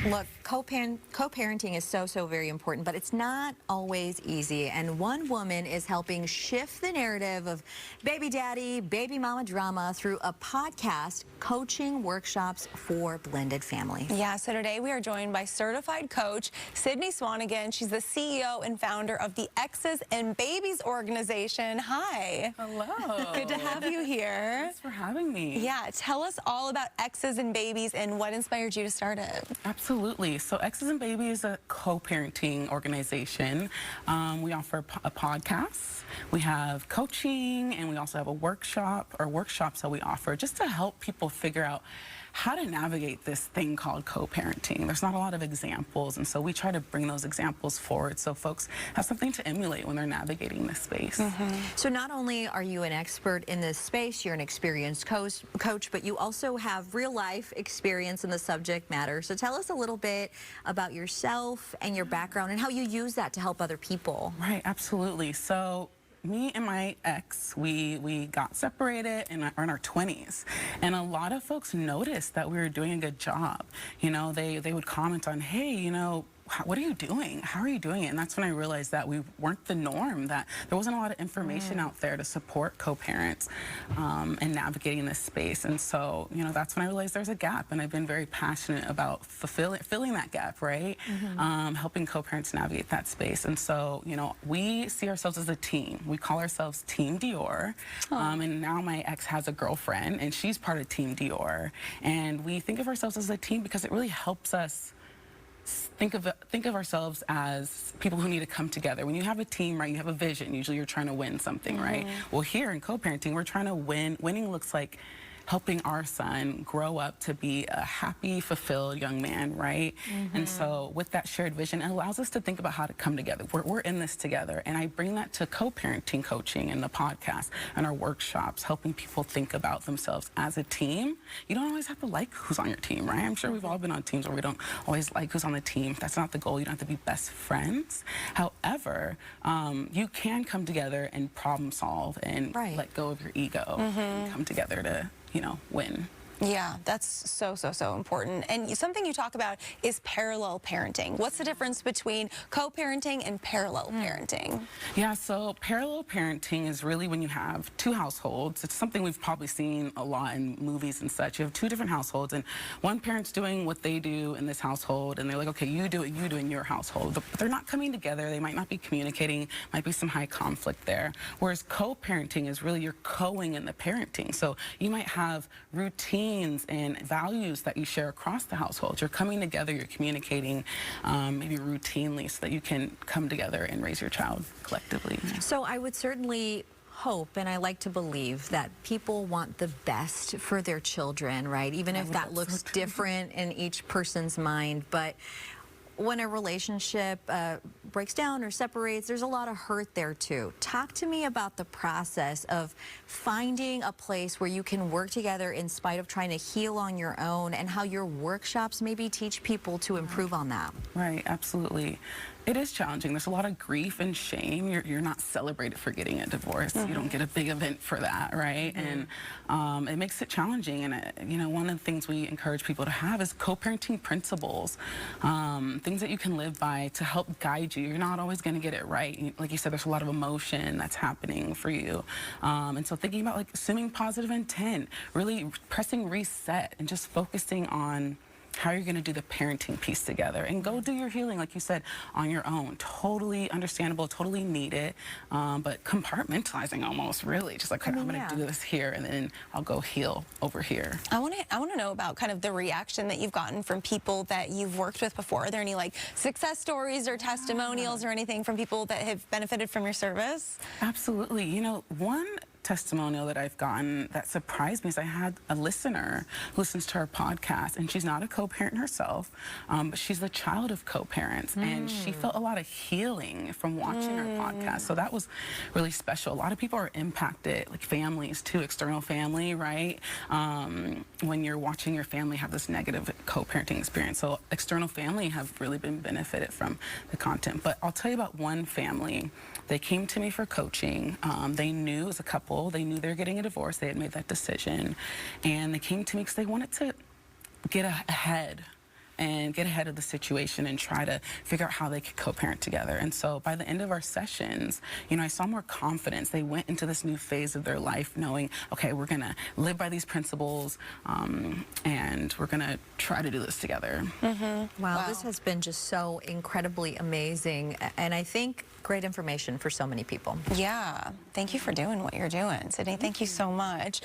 Look, co-parenting is so very important, but it's not always easy. And one woman is helping shift the narrative of baby daddy, baby mama drama through a podcast, Coaching Workshops for Blended Families. Yeah, so today we are joined by certified coach Sydney Swanigan. She's the CEO and founder of the Exes Babies organization. Hi. Hello. Good to have you here. Thanks for having me. Yeah, tell us all about Exes Babies and what inspired you to start it. Absolutely. So Exes Babies is a co-parenting organization. We offer a podcast. We have coaching, and we also have a workshop or workshops that we offer just to help people figure out how to navigate this thing called co-parenting. There's not a lot of examples, and so we try to bring those examples forward so folks have something to emulate when they're navigating this space. So not only are you an expert in this space, you're an experienced coach, but you also have real life experience in the subject matter. So tell us a little bit about yourself and your background and how you use that to help other people. Right, absolutely. So me and my ex, we got separated in our 20s, and a lot of folks noticed that we were doing a good job. You know, they would comment on, hey, you know, what are you doing? How are you doing it? And that's when I realized that we weren't the norm, that there wasn't a lot of information out there to support co-parents and navigating this space. And so, you know, that's when I realized there's a gap, and I've been very passionate about filling that gap, right? Helping co-parents navigate that space. And so, you know, we see ourselves as a team. We call ourselves Team Dior. And now my ex has a girlfriend, and she's part of Team Dior. And we think of ourselves as a team because it really helps us think of ourselves as people who need to come together. When you have a team, right, you have a vision. Usually you're trying to win something, right? Well, here in co-parenting, we're trying to win. Winning looks like helping our son grow up to be a happy, fulfilled young man, right? And so with that shared vision, it allows us to think about how to come together. We're in this together. And I bring that to co-parenting coaching and the podcast and our workshops, helping people think about themselves as a team. You don't always have to like who's on your team, right? I'm sure we've all been on teams where we don't always like who's on the team. That's not the goal. You don't have to be best friends. However, you can come together and problem solve and let go of your ego and come together to, you know, win. Yeah, that's so important. And something you talk about is parallel parenting. What's the difference between co-parenting and parallel parenting? Yeah, so parallel parenting is really when you have two households. It's something we've probably seen a lot in movies and such. You have two different households, and one parent's doing what they do in this household, and they're like, okay, you do what you do in your household. But they're not coming together. They might not be communicating. Might be some high conflict there. Whereas co-parenting is really you're co-ing in the parenting. So you might have routines and values that you share across the household. You're coming together, you're communicating maybe routinely so that you can come together and raise your child collectively. So I would certainly hope, and I like to believe, that people want the best for their children, right? Even if that looks different in each person's mind. But when a relationship breaks down or separates, there's a lot of hurt there too. Talk to me about the process of finding a place where you can work together in spite of trying to heal on your own, and how your workshops maybe teach people to improve on that. Right, absolutely. It is challenging. There's a lot of grief and shame. You're not celebrated for getting a divorce. You don't get a big event for that, right? And it makes it challenging. And you know, one of the things we encourage people to have is co-parenting principles, things that you can live by to help guide you. You're not always going to get it right. Like you said, there's a lot of emotion that's happening for you. And so thinking about like assuming positive intent, really pressing reset, and just focusing on how you're going to do the parenting piece together, and go do your healing, like you said, on your own. Totally understandable, totally needed, but compartmentalizing almost, really. Just like, I'm going to do this here, and then I'll go heal over here. I want to know about kind of the reaction that you've gotten from people that you've worked with before. Are there any like success stories or testimonials or anything from people that have benefited from your service? Absolutely. You know, one testimonial that I've gotten that surprised me is I had a listener who listens to our podcast, and she's not a co-parent herself, but she's the child of co-parents, and she felt a lot of healing from watching our podcast. So that was really special. A lot of people are impacted, like families too, external family, right? When you're watching your family have this negative co-parenting experience. So external family have really been benefited from the content. But I'll tell you about one family. They came to me for coaching. They knew, as a couple, they knew they were getting a divorce. They had made that decision. And they came to me because they wanted to get ahead and get ahead of the situation and try to figure out how they could co-parent together. And so by the end of our sessions, you know, I saw more confidence. They went into this new phase of their life knowing, okay, we're going to live by these principles, and we're going to try to do this together. Wow, this has been just so incredibly amazing, and I think great information for so many people. Yeah, thank you for doing what you're doing, Sydney. Thank you so much.